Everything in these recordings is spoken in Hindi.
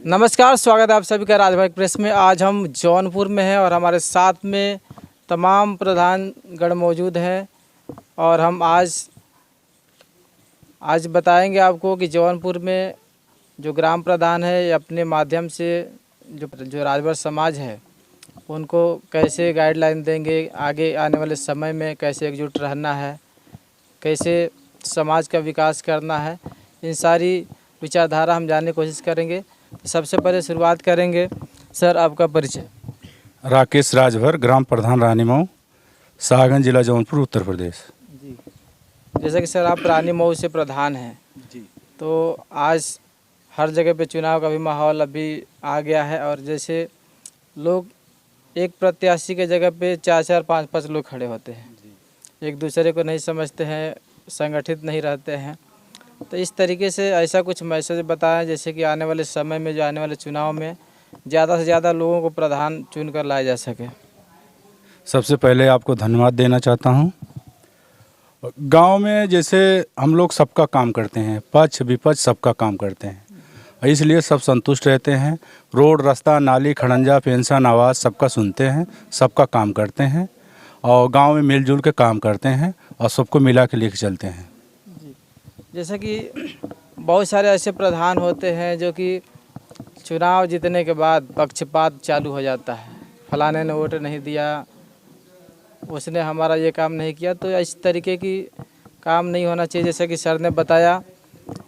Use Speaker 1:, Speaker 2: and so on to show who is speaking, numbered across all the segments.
Speaker 1: नमस्कार, स्वागत है आप सभी का राजभाई प्रेस में। आज हम जौनपुर में हैं और हमारे साथ में तमाम प्रधानगण मौजूद हैं और हम आज बताएंगे आपको कि जौनपुर में जो ग्राम प्रधान है अपने माध्यम से जो राजभर समाज है उनको कैसे गाइडलाइन देंगे, आगे आने वाले समय में कैसे एकजुट रहना है, कैसे समाज का विकास करना है, इन सारी विचारधारा हम जानने की कोशिश करेंगे। सबसे पहले शुरुआत करेंगे, सर आपका परिचय।
Speaker 2: राकेश राजभर, ग्राम प्रधान रानीमऊ, शाहगंज, जिला जौनपुर, उत्तर प्रदेश।
Speaker 1: जी, जैसा कि सर आप रानीमऊ से प्रधान हैं जी, तो आज हर जगह पे चुनाव का भी माहौल अभी आ गया है और जैसे लोग एक प्रत्याशी के जगह पे 4-4, 5-5 लोग खड़े होते हैं, एक दूसरे को नहीं समझते हैं, संगठित नहीं रहते हैं। तो इस तरीके से ऐसा कुछ मैसेज बताएं जैसे कि आने वाले समय में, जो आने वाले चुनाव में ज़्यादा से ज़्यादा लोगों को प्रधान चुन कर लाया जा सके।
Speaker 2: सबसे पहले आपको धन्यवाद देना चाहता हूं। गांव में जैसे हम लोग सबका काम करते हैं, पक्ष विपक्ष सबका काम करते हैं, इसलिए सब संतुष्ट रहते हैं। रोड, रास्ता, नाली, खड़ंजा, पेंशन, आवास सबका सुनते हैं, सबका काम करते हैं और गांव में मिलजुल के काम करते हैं और सबको मिला के लेके चलते हैं।
Speaker 1: जैसे कि बहुत सारे ऐसे प्रधान होते हैं जो कि चुनाव जीतने के बाद पक्षपात चालू हो जाता है, फलाने ने वोट नहीं दिया, उसने हमारा ये काम नहीं किया। तो इस तरीके की काम नहीं होना चाहिए। जैसे कि सर ने बताया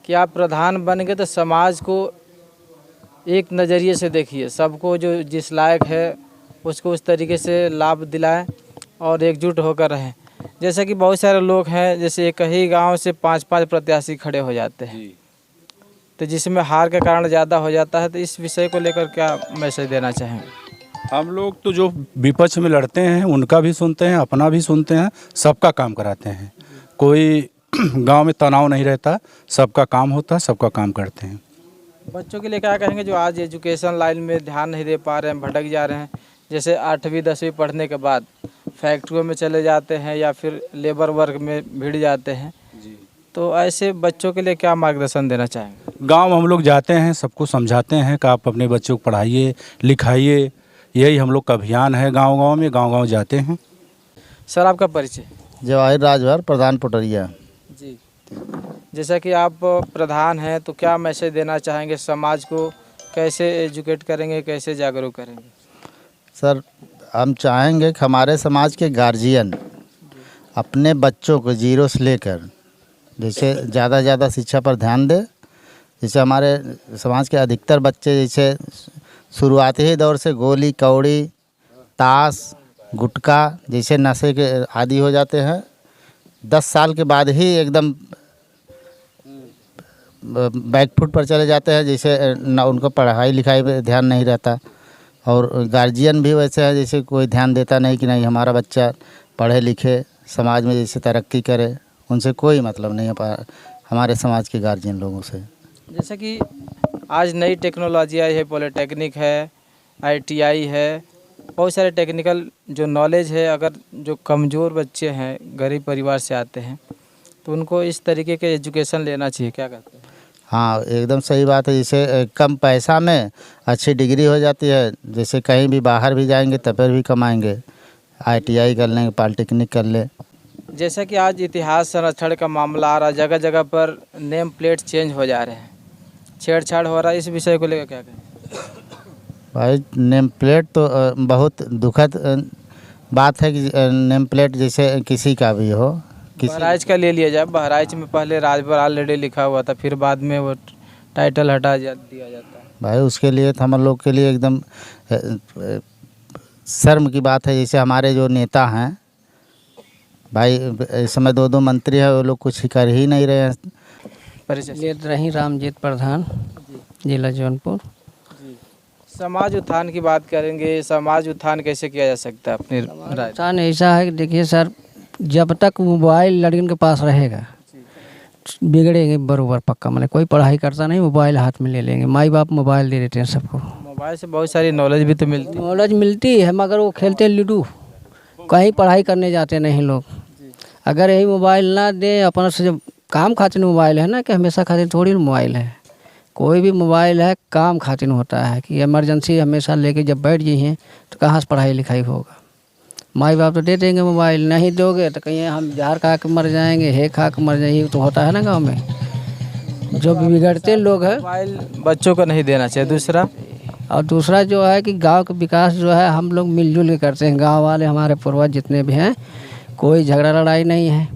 Speaker 1: कि आप प्रधान बन गए तो समाज को एक नज़रिए से देखिए, सबको जो जिस लायक है उसको उस तरीके से लाभ दिलाएं और एकजुट होकर रहें। जैसे कि बहुत सारे लोग हैं, जैसे एक ही गांव से 5-5 प्रत्याशी खड़े हो जाते हैं, तो जिसमें हार का कारण ज़्यादा हो जाता है। तो इस विषय को लेकर क्या मैसेज देना चाहेंगे?
Speaker 2: हम लोग तो जो विपक्ष में लड़ते हैं उनका भी सुनते हैं, अपना भी सुनते हैं, सबका काम कराते हैं। कोई गांव में तनाव नहीं रहता, सबका काम होता है, सबका काम करते हैं।
Speaker 1: बच्चों के लिए क्या कहेंगे जो आज एजुकेशन लाइन में ध्यान नहीं दे पा रहे हैं, भटक जा रहे हैं? जैसे 8वीं 10वीं पढ़ने के बाद फैक्ट्रियों में चले जाते हैं या फिर लेबर वर्क में भिड़ जाते हैं जी, तो ऐसे बच्चों के लिए क्या मार्गदर्शन देना चाहेंगे?
Speaker 2: गांव हम लोग जाते हैं, सबको समझाते हैं कि आप अपने बच्चों को पढ़ाइए लिखाइए, यही हम लोग का अभियान है। गांव-गांव में गांव-गांव जाते हैं।
Speaker 1: सर आपका परिचय।
Speaker 3: जवाहिर राजभर, प्रधान पटरिया
Speaker 1: जी, जैसा कि आप प्रधान हैं तो क्या मैसेज देना चाहेंगे, समाज को कैसे एजुकेट करेंगे, कैसे जागरूक करेंगे?
Speaker 3: सर, हम चाहेंगे कि हमारे समाज के गार्जियन अपने बच्चों को जीरो से लेकर जैसे ज़्यादा से ज़्यादा शिक्षा पर ध्यान दे। जैसे हमारे समाज के अधिकतर बच्चे जैसे शुरुआती ही दौर से गोली कौड़ी, ताश, गुटखा जैसे नशे के आदी हो जाते हैं। 10 साल के बाद ही एकदम बैकफुट पर चले जाते हैं, जैसे ना उनको पढ़ाई लिखाई में ध्यान नहीं रहता और गार्जियन भी वैसे है जैसे कोई ध्यान देता नहीं कि नहीं हमारा बच्चा पढ़े लिखे, समाज में जैसे तरक्की करे। उनसे कोई मतलब नहीं है हमारे समाज के गार्जियन लोगों से।
Speaker 1: जैसे कि आज नई टेक्नोलॉजी आई है, पॉलिटेक्निक है, ITI है, बहुत सारे टेक्निकल जो नॉलेज है। अगर जो कमज़ोर बच्चे हैं, गरीब परिवार से आते हैं, तो उनको इस तरीके के एजुकेशन लेना चाहिए, क्या कहते हैं?
Speaker 3: हाँ, एकदम सही बात है। जैसे कम पैसा में अच्छी डिग्री हो जाती है, जैसे कहीं भी बाहर भी जाएंगे तब भी कमाएंगे। ITI कर लेंगे, पॉलिटेक्निक कर ले।
Speaker 1: जैसा कि आज इतिहास संरक्षण का मामला आ रहा है, जगह जगह पर नेम प्लेट चेंज हो जा रहे हैं, छेड़छाड़ हो रहा है, इस विषय को लेकर क्या कहें?
Speaker 3: भाई, नेम प्लेट तो बहुत दुखद बात है कि नेम प्लेट जैसे किसी का भी हो।
Speaker 1: बहराइच का ले लिया जाए, बहराइच में पहले राजभर ऑलरेडी लिखा हुआ था, फिर बाद में वो टाइटल हटा दिया जाता है। भाई,
Speaker 3: उसके लिए तो हम लोग के लिए एकदम शर्म की बात है। जैसे हमारे जो नेता हैं भाई, इस समय 2-2 मंत्री हैं, वो लोग कुछ कर ही नहीं रहे हैं।
Speaker 1: परिचय
Speaker 4: रही रामजीत प्रधान, जिला जौनपुर।
Speaker 1: समाज उत्थान की बात करेंगे, समाज उत्थान कैसे किया जा सकता है अपनी राय?
Speaker 4: उत्थान ऐसा है कि देखिए सर, जब तक मोबाइल लड़कियों के पास रहेगा बिगड़ेंगे बरोबर पक्का। मतलब कोई पढ़ाई करता नहीं, मोबाइल हाथ में ले लेंगे, माई बाप मोबाइल दे देते हैं सबको।
Speaker 1: मोबाइल से बहुत सारी नॉलेज भी तो मिलती है।
Speaker 4: नॉलेज मिलती है मगर वो खेलते हैं लूडो, कहीं पढ़ाई करने जाते नहीं लोग। अगर यही मोबाइल ना दे, अपना से जब काम खातिर मोबाइल है ना, कि हमेशा खातिर थोड़ी मोबाइल है, कोई भी मोबाइल है काम खातिर होता है कि इमरजेंसी हमेशा लेके जब बैठ जाइए तो कहाँ से पढ़ाई लिखाई होगा। माई बाप तो दे देंगे मोबाइल, नहीं दोगे तो कहीं हम जहर खा के मर जाएंगे, हे खा के मर जाएंगे, तो होता है ना गांव में। जो बिगड़ते लोग हैं
Speaker 1: मोबाइल बच्चों को नहीं देना चाहिए। दूसरा
Speaker 4: और दूसरा जो है कि गांव का विकास जो है हम लोग मिलजुल के करते हैं। गांव वाले हमारे पूर्वज जितने भी हैं कोई झगड़ा लड़ाई नहीं है।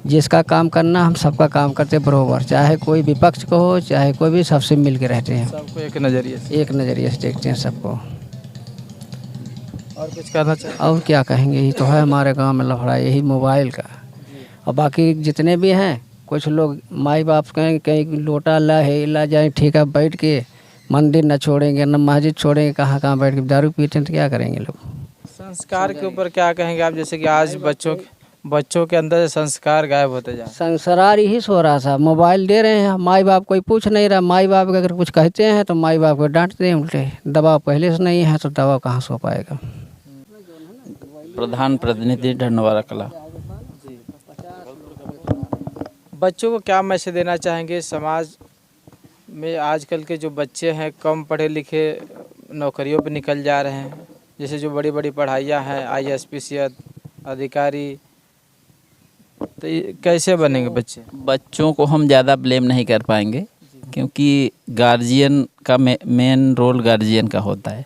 Speaker 4: जिसका काम करना हम सबका काम करते बराबर, चाहे कोई विपक्ष को हो चाहे कोई भी, सबसे मिल के रहते हैं।
Speaker 1: सबको एक नज़रिए से
Speaker 4: एक नज़रिए से देखते हैं सबको।
Speaker 1: और कुछ कहना चाहिए?
Speaker 4: और क्या कहेंगे, यही तो है हमारे गांव में लफड़ा, यही मोबाइल का। और बाकी जितने भी हैं कुछ लोग माई बाप कहें कहीं लोटा ला जाए ठीक है, बैठ के मंदिर न छोड़ेंगे न मस्जिद छोड़ेंगे, कहाँ कहाँ बैठ के दारू पीते हैं तो क्या करेंगे लोग।
Speaker 1: संस्कार के ऊपर क्या कहेंगे आप? जैसे कि आज बच्चों के अंदर से संस्कार गायब होते जा रहे
Speaker 4: संसार यही सो रहा था, मोबाइल दे रहे हैं, माई बाप कोई पूछ नहीं रहा। माई बाप अगर कुछ कहते हैं तो माई बाप को डांटते हैं उल्टे। दबाव पहले से नहीं है तो दबाव कहाँ से हो पाएगा।
Speaker 5: प्रधान प्रतिनिधि ढंडवारा कला।
Speaker 1: बच्चों को क्या मैसेज देना चाहेंगे? समाज में आजकल के जो बच्चे हैं कम पढ़े लिखे नौकरियों पे निकल जा रहे हैं। जैसे जो बड़ी बड़ी पढ़ाइयाँ हैं, IAS PCS अधिकारी, तो ये कैसे बनेंगे बच्चे?
Speaker 5: बच्चों को हम ज़्यादा ब्लेम नहीं कर पाएंगे क्योंकि गार्जियन का मेन रोल गार्जियन का होता है।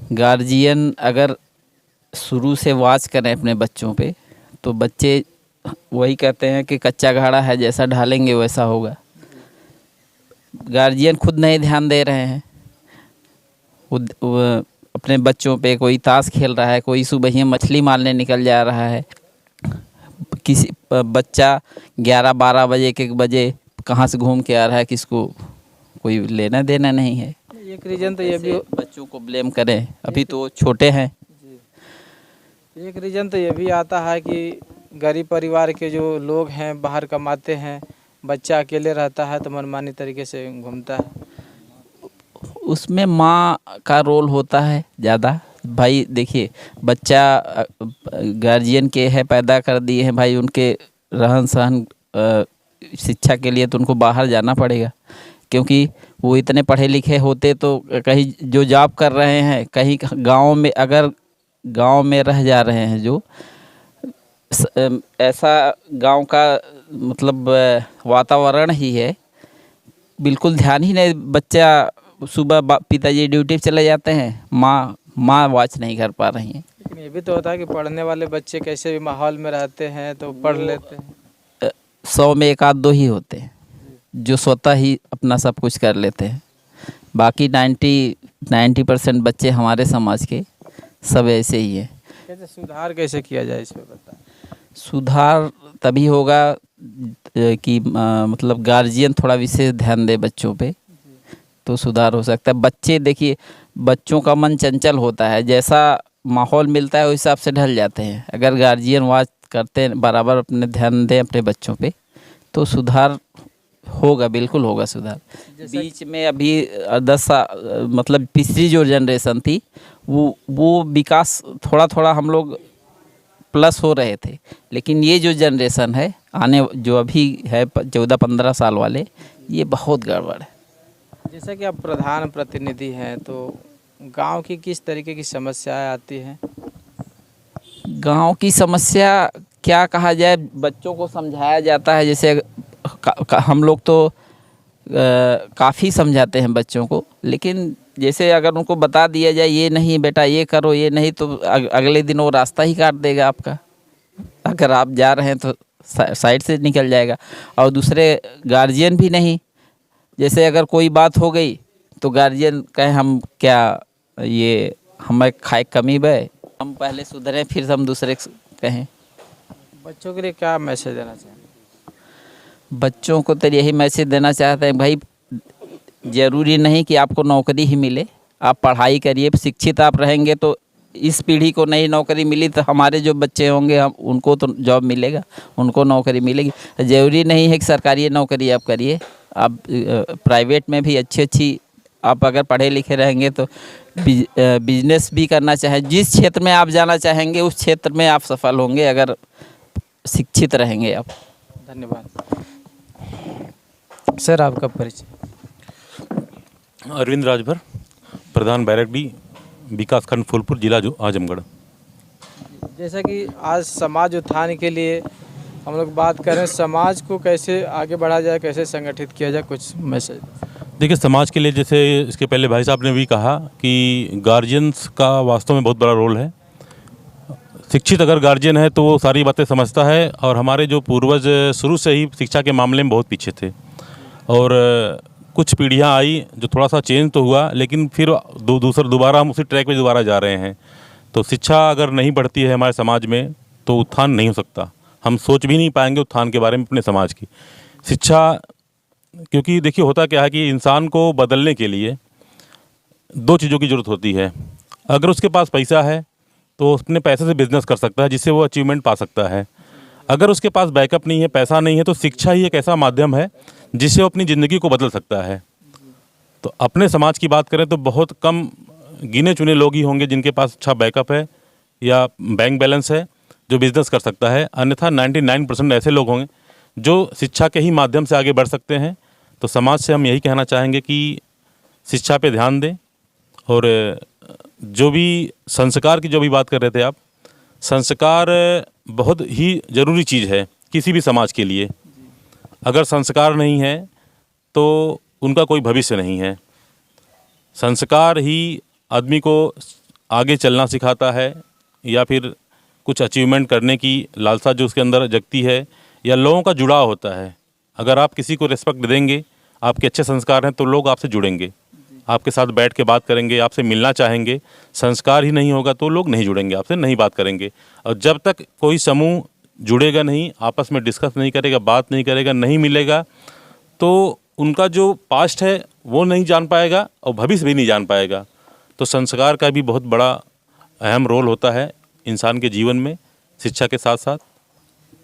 Speaker 5: गार्जियन अगर शुरू से वाच करें अपने बच्चों पे तो बच्चे वही कहते हैं कि कच्चा घड़ा है, जैसा ढालेंगे वैसा होगा। गार्जियन खुद नहीं ध्यान दे रहे हैं अपने बच्चों पे। कोई ताश खेल रहा है, कोई सुबह ही मछली मारने निकल जा रहा है। किसी बच्चा 11-12 बजे के बजे कहाँ से घूम के आ रहा है, किसको कोई लेना देना नहीं है।
Speaker 1: एक रीज़न तो ये भी
Speaker 5: बच्चों को ब्लेम करें, अभी तो छोटे हैं।
Speaker 1: एक रीज़न तो ये भी आता है कि गरीब परिवार के जो लोग हैं बाहर कमाते हैं, बच्चा अकेले रहता है तो मनमानी तरीके से घूमता है।
Speaker 5: उसमें माँ का रोल होता है ज़्यादा। भाई देखिए, बच्चा गार्जियन के है, पैदा कर दिए हैं भाई, उनके रहन सहन शिक्षा के लिए तो उनको बाहर जाना पड़ेगा। क्योंकि वो इतने पढ़े लिखे होते तो कहीं जो जॉब कर रहे हैं, कहीं गांव में अगर गांव में रह जा रहे हैं, जो ऐसा गांव का मतलब वातावरण ही है, बिल्कुल ध्यान ही नहीं। बच्चा सुबह पिताजी ड्यूटी पे चले जाते हैं, माँ वॉच नहीं कर पा रही हैं।
Speaker 1: लेकिन ये भी तो होता है कि पढ़ने वाले बच्चे कैसे भी माहौल में रहते हैं तो पढ़ लेते हैं।
Speaker 5: 100 में 1-2 ही होते हैं जो स्वतः ही अपना सब कुछ कर लेते हैं। बाकी 90% बच्चे हमारे समाज के सब ऐसे ही हैं।
Speaker 1: कैसे सुधार कैसे किया जाए इस पर बताएं?
Speaker 5: सुधार तभी होगा कि मतलब गार्जियन थोड़ा विशेष ध्यान दे बच्चों पे, तो सुधार हो सकता है। बच्चे देखिए, बच्चों का मन चंचल होता है, जैसा माहौल मिलता है उस हिसाब से ढल जाते हैं। अगर गार्जियन वाच करते हैं, बराबर अपने ध्यान दें अपने बच्चों पे, तो सुधार होगा, बिल्कुल होगा सुधार। बीच में अभी 10 साल मतलब पिछली जो जनरेशन थी वो विकास थोड़ा हम लोग प्लस हो रहे थे, लेकिन ये जो जनरेशन है आने जो अभी है 14-15 साल वाले, ये बहुत गड़बड़ है।
Speaker 1: जैसा कि आप प्रधान प्रतिनिधि हैं तो गांव की किस तरीके की समस्याएं आती हैं?
Speaker 5: गांव की समस्या क्या कहा जाए, बच्चों को समझाया जाता है। जैसे हम लोग तो काफ़ी समझाते हैं बच्चों को, लेकिन जैसे अगर उनको बता दिया जाए ये नहीं बेटा ये करो, ये नहीं, तो अगले दिन वो रास्ता ही काट देगा आपका। अगर आप जा रहे हैं तो साइड से निकल जाएगा। और दूसरे गार्जियन भी नहीं, जैसे अगर कोई बात हो गई तो गार्जियन कहे हम क्या ये हमें खाए कमी बे, हम पहले सुधरें फिर हम दूसरे कहें।
Speaker 1: बच्चों के लिए क्या मैसेज देना चाहिए?
Speaker 5: बच्चों को तो यही मैसेज देना चाहते हैं, भाई ज़रूरी नहीं कि आपको नौकरी ही मिले, आप पढ़ाई करिए, शिक्षित आप रहेंगे तो इस पीढ़ी को नई नौकरी मिली तो हमारे जो बच्चे होंगे हम उनको तो जॉब मिलेगा, उनको नौकरी मिलेगी। ज़रूरी नहीं है कि सरकारी नौकरी आप करिए, आप प्राइवेट में भी अच्छी आप अगर पढ़े लिखे रहेंगे तो बिजनेस भी करना चाहें, जिस क्षेत्र में आप जाना चाहेंगे उस क्षेत्र में आप सफल होंगे अगर शिक्षित रहेंगे आप।
Speaker 1: धन्यवाद सर। आपका परिचय?
Speaker 6: अरविंद राजभर, प्रधान बैरक डी, विकासखंड फूलपुर, जिला जो आजमगढ़।
Speaker 1: जैसा कि आज समाज उत्थान के लिए हम लोग बात करें, समाज को कैसे आगे बढ़ा जाए, कैसे संगठित किया जाए, कुछ मैसेज।
Speaker 6: देखिए, समाज के लिए जैसे इसके पहले भाई साहब ने भी कहा कि गार्जियंस का वास्तव में बहुत बड़ा रोल है। शिक्षित अगर गार्जियन है तो वो सारी बातें समझता है, और हमारे जो पूर्वज शुरू से ही शिक्षा के मामले में बहुत पीछे थे, और कुछ पीढ़ियां आई जो थोड़ा सा चेंज तो हुआ, लेकिन फिर दोबारा हम उसी ट्रैक पे दोबारा जा रहे हैं। तो शिक्षा अगर नहीं बढ़ती है हमारे समाज में तो उत्थान नहीं हो सकता। हम सोच भी नहीं पाएंगे उत्थान के बारे में अपने समाज की। शिक्षा, क्योंकि देखिए होता क्या है कि इंसान को बदलने के लिए दो चीज़ों की ज़रूरत होती है। अगर उसके पास पैसा है तो अपने पैसे से बिजनेस कर सकता है, जिससे वो अचीवमेंट पा सकता है। अगर उसके पास बैकअप नहीं है, पैसा नहीं है, तो शिक्षा ही एक ऐसा माध्यम है जिससे वो अपनी ज़िंदगी को बदल सकता है। तो अपने समाज की बात करें तो बहुत कम गिने चुने लोग ही होंगे जिनके पास अच्छा बैकअप है या बैंक बैलेंस है जो बिज़नेस कर सकता है। अन्यथा 99% ऐसे लोग होंगे जो शिक्षा के ही माध्यम से आगे बढ़ सकते हैं। तो समाज से हम यही कहना चाहेंगे कि शिक्षा पे ध्यान दें, और जो भी संस्कार की जो भी बात कर रहे थे आप, संस्कार बहुत ही ज़रूरी चीज़ है किसी भी समाज के लिए। अगर संस्कार नहीं है तो उनका कोई भविष्य नहीं है। संस्कार ही आदमी को आगे चलना सिखाता है, या फिर कुछ अचीवमेंट करने की लालसा जो उसके अंदर जगती है, या लोगों का जुड़ाव होता है। अगर आप किसी को रिस्पेक्ट देंगे, आपके अच्छे संस्कार हैं, तो लोग आपसे जुड़ेंगे, आपके साथ बैठ के बात करेंगे, आपसे मिलना चाहेंगे। संस्कार ही नहीं होगा तो लोग नहीं जुड़ेंगे, आपसे नहीं बात करेंगे। और जब तक कोई समूह जुड़ेगा नहीं, आपस में डिस्कस नहीं करेगा, बात नहीं करेगा, नहीं मिलेगा, तो उनका जो पास्ट है वो नहीं जान पाएगा और भविष्य भी नहीं जान पाएगा। तो संस्कार का भी बहुत बड़ा अहम रोल होता है इंसान के जीवन में, शिक्षा के साथ साथ।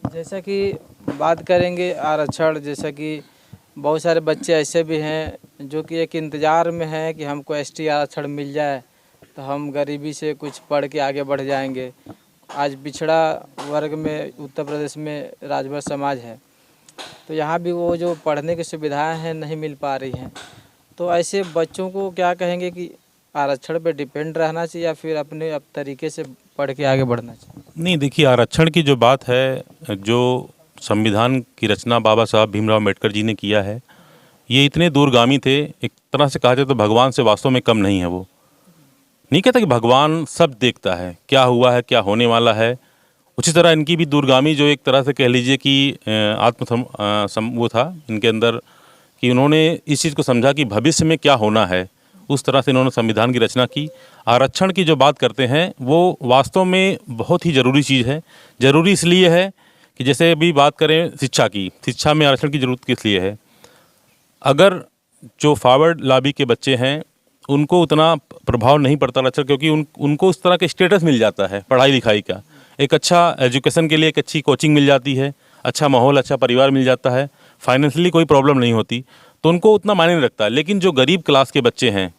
Speaker 1: जैसा कि बात करेंगे आरक्षण, जैसा कि बहुत सारे बच्चे ऐसे भी हैं जो कि एक इंतज़ार में हैं कि हमको एसटी आरक्षण मिल जाए तो हम गरीबी से कुछ पढ़ के आगे बढ़ जाएंगे। आज पिछड़ा वर्ग में उत्तर प्रदेश में राजभर समाज है, तो यहाँ भी वो जो पढ़ने की सुविधाएं हैं नहीं मिल पा रही हैं। तो ऐसे बच्चों को क्या कहेंगे कि आरक्षण पे डिपेंड रहना चाहिए या फिर अपने अब तरीके से पढ़ के आगे बढ़ना चाहिए?
Speaker 6: नहीं, देखिए, आरक्षण की जो बात है, जो संविधान की रचना बाबा साहब भीमराव अम्बेडकर जी ने किया है, ये इतने दूरगामी थे। एक तरह से कहा जाए तो भगवान से वास्तव में कम नहीं है। वो नहीं कहता कि भगवान सब देखता है, क्या हुआ है, क्या होने वाला है। उसी तरह इनकी भी दूरगामी जो एक तरह से कह लीजिए कि वो था इनके अंदर, कि उन्होंने इस चीज़ को समझा कि भविष्य में क्या होना है। उस तरह से इन्होंने संविधान की रचना की। आरक्षण की जो बात करते हैं वो वास्तव में बहुत ही ज़रूरी चीज़ है। ज़रूरी इसलिए है कि जैसे अभी बात करें शिक्षा की, शिक्षा में आरक्षण की ज़रूरत किस लिए है? अगर जो फॉरवर्ड लॉबी के बच्चे हैं उनको उतना प्रभाव नहीं पड़ता आरक्षण, क्योंकि उनको उस तरह के स्टेटस मिल जाता है पढ़ाई लिखाई का। एक अच्छा एजुकेशन के लिए एक अच्छी कोचिंग मिल जाती है, अच्छा माहौल, अच्छा परिवार मिल जाता है, फाइनेंशियली कोई प्रॉब्लम नहीं होती, तो उनको उतना मायने नहीं रखता। लेकिन जो गरीब क्लास के बच्चे हैं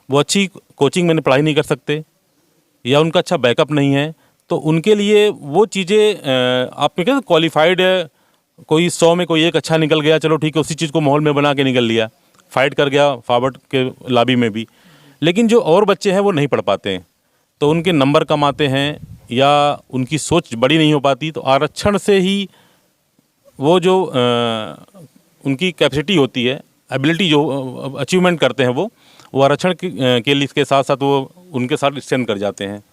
Speaker 6: वो अच्छी कोचिंग में पढ़ाई नहीं कर सकते, या उनका अच्छा बैकअप नहीं है, तो उनके लिए वो चीज़ें आप में क्या क्वालिफाइड है, कोई 100 में कोई एक अच्छा निकल गया, चलो ठीक है, उसी चीज़ को माहौल में बना के निकल लिया, फाइट कर गया फॉरवर्ड के लॉबी में भी। लेकिन जो और बच्चे हैं वो नहीं पढ़ पाते हैं, तो उनके नंबर कम आते हैं या उनकी सोच बड़ी नहीं हो पाती। तो आरक्षण से ही वो जो उनकी कैपेसिटी होती है, एबिलिटी जो अचीवमेंट करते हैं वो आरक्षण के लिए के साथ साथ वो उनके साथ स्टैंड कर जाते हैं।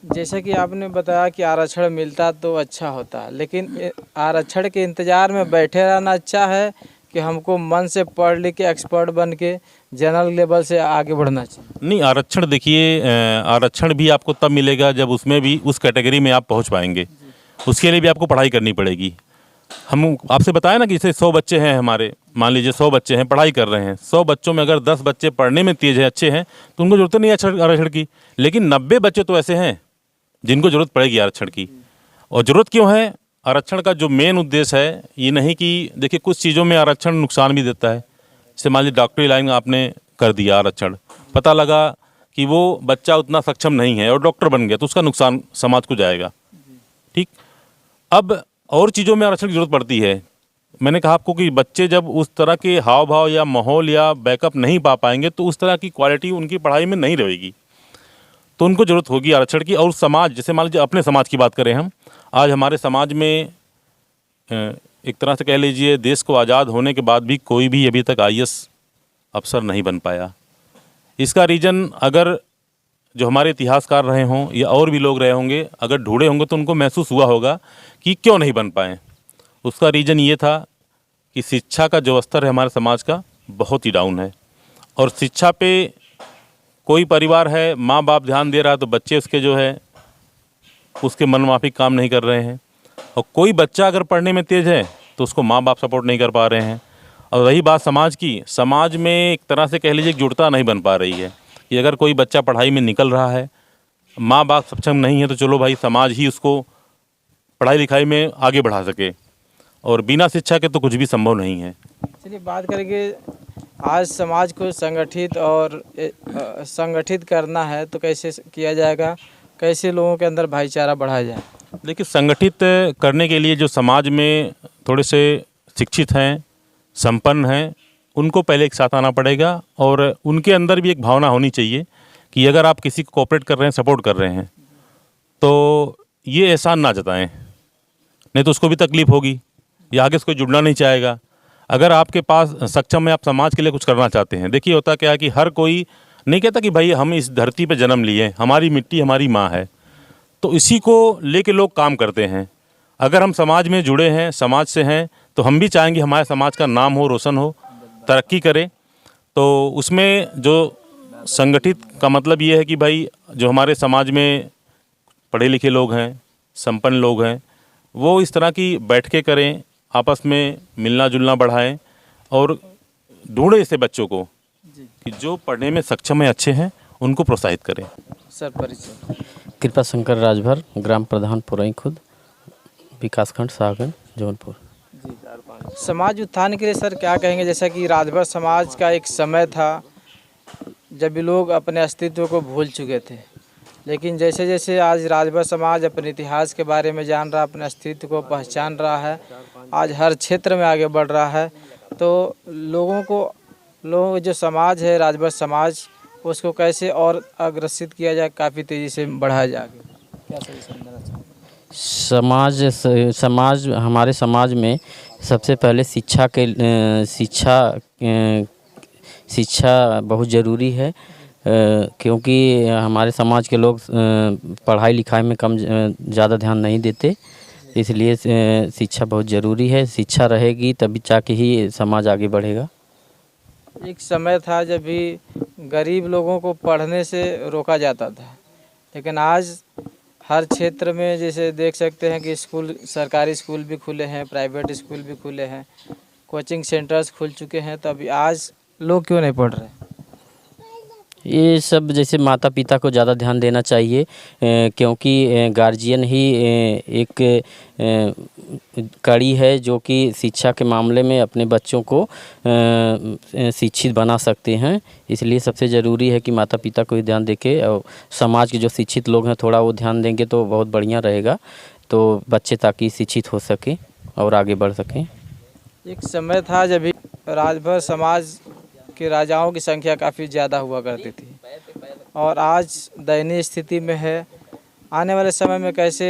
Speaker 1: जैसा कि आपने बताया कि आरक्षण मिलता तो अच्छा होता, लेकिन आरक्षण के इंतज़ार में बैठे रहना अच्छा है कि हमको मन से पढ़ लिख के एक्सपर्ट बन के जनरल लेवल से आगे बढ़ना चाहिए?
Speaker 6: नहीं, आरक्षण देखिए, आरक्षण भी आपको तब मिलेगा जब उसमें भी उस कैटेगरी में आप पहुंच पाएंगे। उसके लिए भी आपको पढ़ाई करनी पड़ेगी। हम आपसे बताया ना कि जैसे 100 बच्चे हैं हमारे, मान लीजिए 100 बच्चे हैं पढ़ाई कर रहे हैं, 100 बच्चों में अगर 10 बच्चे पढ़ने में तेज है, अच्छे हैं, तो उनको जरूरत नहीं है आरक्षण की। लेकिन 90 बच्चे तो ऐसे हैं जिनको ज़रूरत पड़ेगी आरक्षण की। और ज़रूरत क्यों है? आरक्षण का जो मेन उद्देश्य है ये नहीं कि देखिए कुछ चीज़ों में आरक्षण नुकसान भी देता है। जैसे मान लीजिए डॉक्टरी लाइन आपने कर दिया आरक्षण, पता लगा कि वो बच्चा उतना सक्षम नहीं है और डॉक्टर बन गया, तो उसका नुकसान समाज को जाएगा। ठीक, अब और चीज़ों में आरक्षण की ज़रूरत पड़ती है, मैंने कहा आपको कि बच्चे जब उस तरह के हाव भाव या माहौल या बैकअप नहीं पा पाएंगे तो उस तरह की क्वालिटी उनकी पढ़ाई में नहीं रहेगी। तो उनको ज़रूरत होगी आरक्षण की। और समाज, जैसे मान लीजिए अपने समाज की बात करें हम, आज हमारे समाज में एक तरह से कह लीजिए देश को आज़ाद होने के बाद भी कोई भी अभी तक आईएएस अफसर नहीं बन पाया। इसका रीज़न अगर जो हमारे इतिहासकार रहे हों या और भी लोग रहे होंगे, अगर ढूंढे होंगे तो उनको महसूस हुआ होगा कि क्यों नहीं बन पाए। उसका रीज़न ये था कि शिक्षा का जो स्तर है हमारे समाज का बहुत ही डाउन है। और शिक्षा पे कोई परिवार है, माँ बाप ध्यान दे रहा है तो बच्चे उसके जो है उसके मन माफिक काम नहीं कर रहे हैं। और कोई बच्चा अगर पढ़ने में तेज़ है तो उसको माँ बाप सपोर्ट नहीं कर पा रहे हैं। और रही बात समाज की, समाज में एक तरह से कह लीजिए जुड़ता नहीं बन पा रही है कि अगर कोई बच्चा पढ़ाई में निकल रहा है, माँ बाप सक्षम नहीं है तो चलो भाई समाज ही उसको पढ़ाई लिखाई में आगे बढ़ा सके। और बिना शिक्षा के तो कुछ भी संभव नहीं है।
Speaker 1: चलिए बात करेंगे, आज समाज को संगठित और संगठित करना है तो कैसे किया जाएगा, कैसे लोगों के अंदर भाईचारा बढ़ाया जाए?
Speaker 6: देखिए, संगठित करने के लिए जो समाज में थोड़े से शिक्षित हैं, संपन्न हैं, उनको पहले एक साथ आना पड़ेगा। और उनके अंदर भी एक भावना होनी चाहिए कि अगर आप किसी को कोऑपरेट कर रहे हैं, सपोर्ट कर रहे हैं, तो ये एहसान ना जताएं, नहीं तो उसको भी तकलीफ़ होगी या आगे से कोई जुड़ना नहीं चाहेगा। अगर आपके पास सक्षम है, आप समाज के लिए कुछ करना चाहते हैं। देखिए होता क्या है कि हर कोई नहीं कहता कि भाई हम इस धरती पे जन्म लिए, हमारी मिट्टी हमारी माँ है, तो इसी को लेके लोग काम करते हैं। अगर हम समाज में जुड़े हैं, समाज से हैं, तो हम भी चाहेंगे हमारे समाज का नाम हो, रोशन हो, तरक्की करे। तो उसमें जो संगठित का मतलब ये है कि भाई जो हमारे समाज में पढ़े लिखे लोग हैं, संपन्न लोग हैं, वो इस तरह की बैठकें करें, आपस में मिलना जुलना बढ़ाएं और ढूंढें ऐसे बच्चों को कि जो पढ़ने में सक्षम है, अच्छे हैं, उनको प्रोत्साहित करें।
Speaker 1: सर परिचय।
Speaker 7: कृपा शंकर राजभर, ग्राम प्रधान पुरई खुद, विकासखंड सागन, जौनपुर।
Speaker 1: समाज उत्थान के लिए सर क्या कहेंगे? जैसा कि राजभर समाज का एक समय था जब भी लोग अपने अस्तित्व को भूल चुके थे, लेकिन जैसे जैसे आज राजभर समाज अपने इतिहास के बारे में जान रहा, अपने अस्तित्व को पहचान रहा है, आज हर क्षेत्र में आगे बढ़ रहा है, तो लोगों जो समाज है राजभर समाज, उसको कैसे और अग्रसित किया जाए, काफ़ी तेज़ी से बढ़ाया जाए, क्या सजेशन देना चाहेंगे?
Speaker 7: समाज हमारे समाज में सबसे पहले शिक्षा बहुत ज़रूरी है, क्योंकि हमारे समाज के लोग पढ़ाई लिखाई में कम ज़्यादा ध्यान नहीं देते, इसलिए शिक्षा बहुत ज़रूरी है। शिक्षा रहेगी तभी जाके ही समाज आगे बढ़ेगा।
Speaker 1: एक समय था जब भी गरीब लोगों को पढ़ने से रोका जाता था, लेकिन आज हर क्षेत्र में जैसे देख सकते हैं कि स्कूल, सरकारी स्कूल भी खुले हैं, प्राइवेट स्कूल भी खुले हैं, कोचिंग सेंटर्स खुल चुके हैं, तो अभी आज लोग क्यों नहीं पढ़ रहे?
Speaker 7: ये सब जैसे माता पिता को ज़्यादा ध्यान देना चाहिए, क्योंकि गार्जियन ही एक कड़ी है जो कि शिक्षा के मामले में अपने बच्चों को शिक्षित बना सकते हैं। इसलिए सबसे ज़रूरी है कि माता पिता को ही ध्यान देके और समाज के जो शिक्षित लोग हैं थोड़ा वो ध्यान देंगे तो बहुत बढ़िया रहेगा, तो बच्चे ताकि शिक्षित हो सके और आगे बढ़ सकें।
Speaker 1: एक समय था जब भी राजभर समाज के राजाओं की संख्या काफ़ी ज़्यादा हुआ करती थी और आज दयनीय स्थिति में है। आने वाले समय में कैसे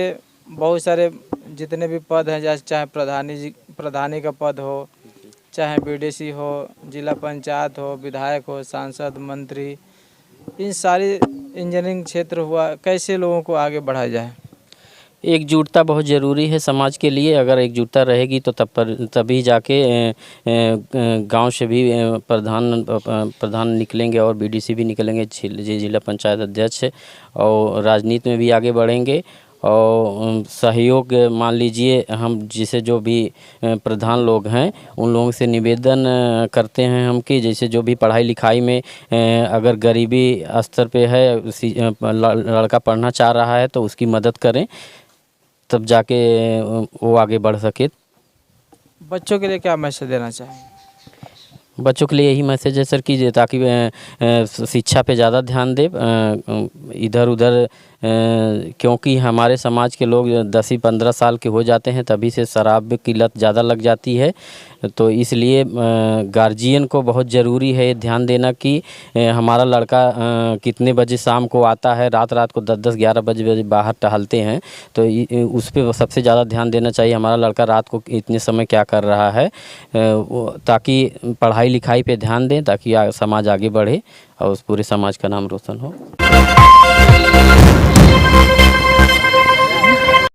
Speaker 1: बहुत सारे जितने भी पद हैं, चाहे प्रधानी का पद हो, चाहे बीडीसी हो, जिला पंचायत हो, विधायक हो, सांसद, मंत्री, इन सारी इंजीनियरिंग क्षेत्र हुआ, कैसे लोगों को आगे बढ़ाया जाए?
Speaker 7: एकजुटता बहुत ज़रूरी है समाज के लिए। अगर एकजुटता रहेगी तो तभी जाके गांव से भी प्रधान निकलेंगे और बीडीसी भी निकलेंगे, जिला पंचायत अध्यक्ष, और राजनीति में भी आगे बढ़ेंगे। और सहयोग मान लीजिए हम जैसे जो भी प्रधान लोग हैं उन लोगों से निवेदन करते हैं हम कि जैसे जो भी पढ़ाई लिखाई में अगर गरीबी स्तर पे है, लड़का पढ़ना चाह रहा है तो उसकी मदद करें, तब जाके वो आगे बढ़ सके।
Speaker 1: बच्चों के लिए क्या मैसेज देना चाहेंगे?
Speaker 7: बच्चों के लिए यही मैसेज है सर कि ताकि शिक्षा पे ज़्यादा ध्यान दे, इधर उधर, क्योंकि हमारे समाज के लोग 10-15 साल के हो जाते हैं तभी से शराब की लत ज़्यादा लग जाती है। तो इसलिए गार्जियन को बहुत ज़रूरी है ध्यान देना कि हमारा लड़का कितने बजे शाम को आता है, रात रात को 10-10 11 बजे बाहर टहलते हैं, तो उस पर सबसे ज़्यादा ध्यान देना चाहिए हमारा लड़का रात को इतने समय क्या कर रहा है, ताकि पढ़ाई लिखाई पे ध्यान दें ताकि समाज आगे बढ़े और उस पूरे समाज का नाम रोशन हो।